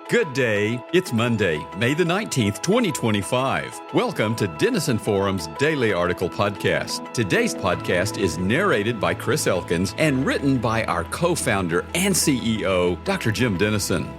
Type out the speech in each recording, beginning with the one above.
Good day. It's Monday, May the 19th, 2025. Welcome to Denison Forum's Daily Article Podcast. Today's podcast is narrated by Chris Elkins and written by our co-founder and CEO, Dr. Jim Denison.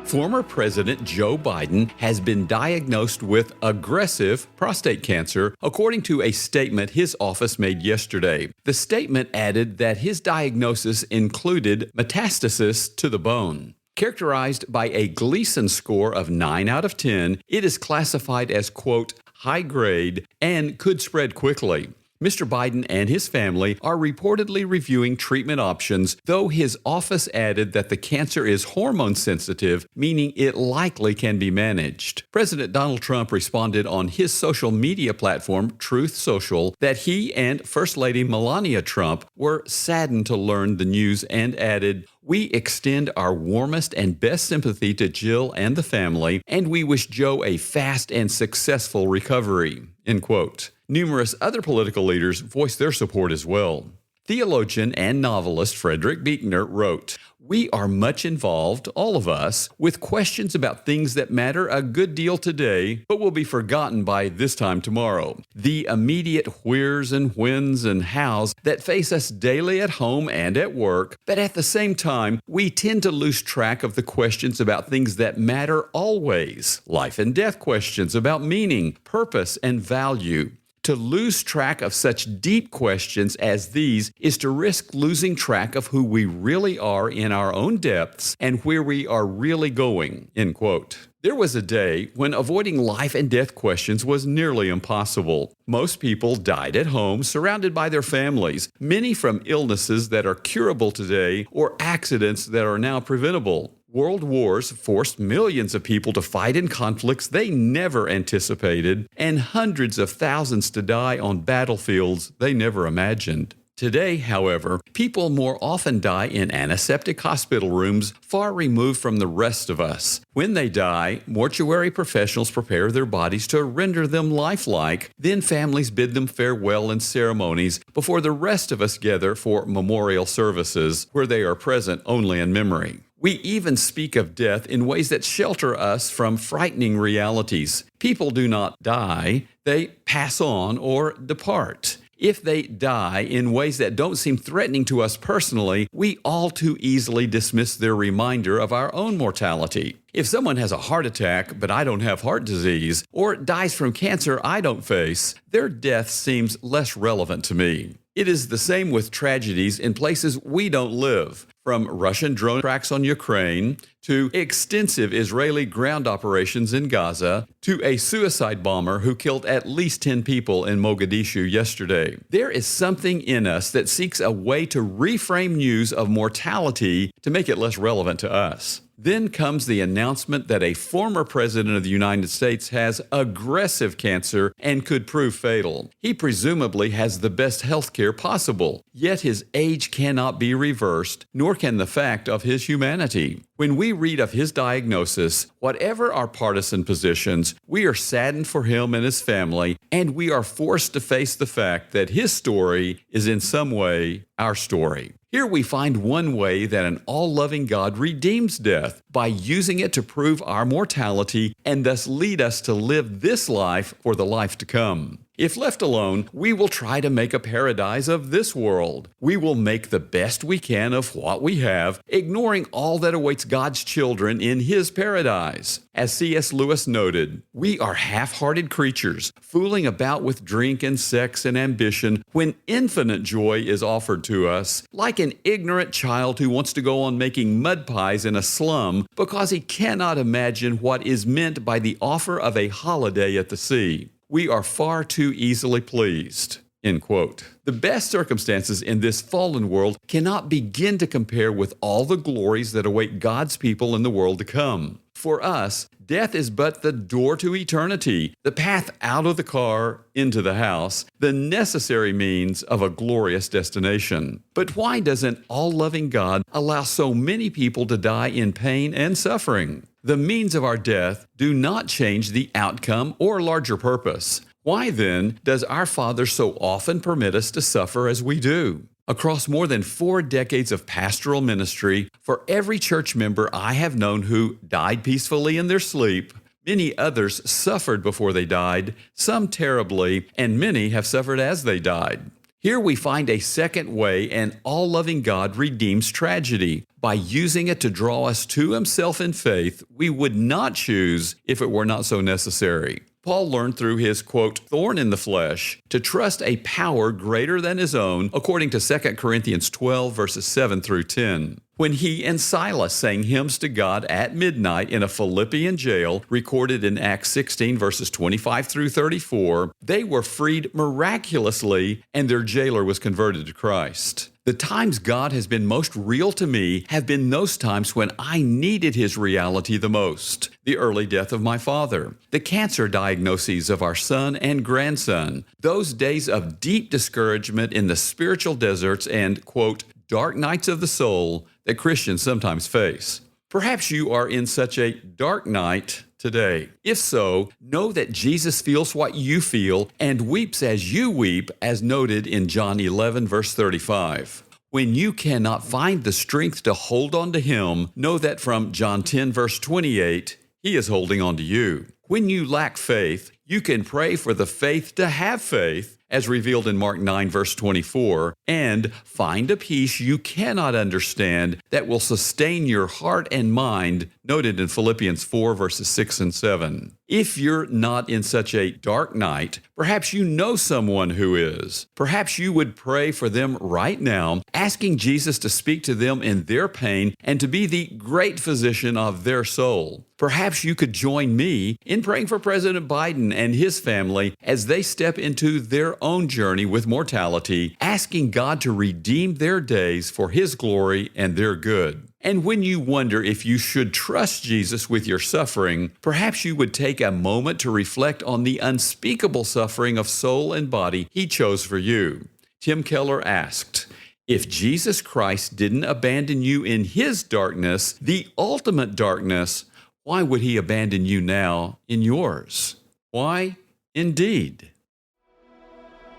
Former President Joe Biden has been diagnosed with aggressive prostate cancer, according to a statement his office made yesterday. The statement added that his diagnosis included metastasis to the bone. Characterized by a Gleason score of 9 out of 10, it is classified as, quote, high grade and could spread quickly. Mr. Biden and his family are reportedly reviewing treatment options, though his office added that the cancer is hormone-sensitive, meaning it likely can be managed. President Donald Trump responded on his social media platform, Truth Social, that he and First Lady Melania Trump were saddened to learn the news and added, "We extend our warmest and best sympathy to Jill and the family, and we wish Joe a fast and successful recovery," end quote. Numerous other political leaders voiced their support as well. Theologian and novelist Frederick Buechner wrote, "We are much involved, all of us, with questions about things that matter a good deal today, but will be forgotten by this time tomorrow. The immediate wheres and whens and hows that face us daily at home and at work, but at the same time, we tend to lose track of the questions about things that matter always, life and death questions about meaning, purpose, and value. To lose track of such deep questions as these is to risk losing track of who we really are in our own depths and where we are really going," end quote. There was a day when avoiding life and death questions was nearly impossible. Most people died at home, surrounded by their families, many from illnesses that are curable today or accidents that are now preventable. World wars forced millions of people to fight in conflicts they never anticipated, and hundreds of thousands to die on battlefields they never imagined. Today, however, people more often die in antiseptic hospital rooms far removed from the rest of us. When they die, mortuary professionals prepare their bodies to render them lifelike, then families bid them farewell in ceremonies before the rest of us gather for memorial services, where they are present only in memory. We even speak of death in ways that shelter us from frightening realities. People do not die, they pass on or depart. If they die in ways that don't seem threatening to us personally, we all too easily dismiss their reminder of our own mortality. If someone has a heart attack, but I don't have heart disease, or dies from cancer I don't face, their death seems less relevant to me. It is the same with tragedies in places we don't live, from Russian drone attacks on Ukraine, to extensive Israeli ground operations in Gaza, to a suicide bomber who killed at least 10 people in Mogadishu yesterday. There is something in us that seeks a way to reframe news of mortality to make it less relevant to us. Then comes the announcement that a former president of the United States has aggressive cancer and could prove fatal. He presumably has the best health care possible, yet his age cannot be reversed, nor can the fact of his humanity. When we read of his diagnosis, whatever our partisan positions, we are saddened for him and his family, and we are forced to face the fact that his story is in some way our story. Here we find one way that an all-loving God redeems death, by using it to prove our mortality and thus lead us to live this life for the life to come. If left alone, we will try to make a paradise of this world. We will make the best we can of what we have, ignoring all that awaits God's children in His paradise. As C.S. Lewis noted, we are half-hearted creatures, fooling about with drink and sex and ambition when infinite joy is offered to us, like an ignorant child who wants to go on making mud pies in a slum because he cannot imagine what is meant by the offer of a holiday at the sea. We are far too easily pleased," end quote. The best circumstances in this fallen world cannot begin to compare with all the glories that await God's people in the world to come. For us, death is but the door to eternity, the path out of the car into the house, the necessary means of a glorious destination. But why doesn't all-loving God allow so many people to die in pain and suffering? The means of our death do not change the outcome or larger purpose. Why then does our Father so often permit us to suffer as we do? Across more than 4 decades of pastoral ministry, for every church member I have known who died peacefully in their sleep, many others suffered before they died, some terribly, and many have suffered as they died. Here we find a second way an all-loving God redeems tragedy by using it to draw us to Himself in faith we would not choose if it were not so necessary. Paul learned through his, quote, thorn in the flesh, to trust a power greater than his own, according to 2 Corinthians 12, verses 7 through 10. When he and Silas sang hymns to God at midnight in a Philippian jail, recorded in Acts 16, verses 25 through 34, they were freed miraculously, and their jailer was converted to Christ. The times God has been most real to me have been those times when I needed His reality the most. The early death of my father, the cancer diagnoses of our son and grandson, those days of deep discouragement in the spiritual deserts and, quote, dark nights of the soul that Christians sometimes face. Perhaps you are in such a dark night today. If so, know that Jesus feels what you feel and weeps as you weep, as noted in John 11, verse 35. When you cannot find the strength to hold on to Him, know that from John 10, verse 28, He is holding on to you. When you lack faith, you can pray for the faith to have faith, as revealed in Mark 9, verse 24, and find a peace you cannot understand that will sustain your heart and mind, noted in Philippians 4, verses 6 and 7. If you're not in such a dark night, perhaps you know someone who is. Perhaps you would pray for them right now, asking Jesus to speak to them in their pain and to be the great physician of their soul. Perhaps you could join me in praying for President Biden and his family as they step into their own journey with mortality, asking God to redeem their days for His glory and their good. And when you wonder if you should trust Jesus with your suffering, perhaps you would take a moment to reflect on the unspeakable suffering of soul and body He chose for you. Tim Keller asked, if Jesus Christ didn't abandon you in His darkness, the ultimate darkness, why would He abandon you now in yours? Why, indeed.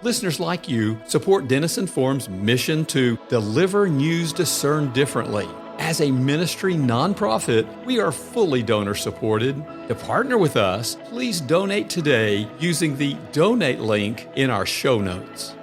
Listeners like you support Denison Forum's mission to deliver news discerned differently. As a ministry nonprofit, we are fully donor supported. To partner with us, please donate today using the donate link in our show notes.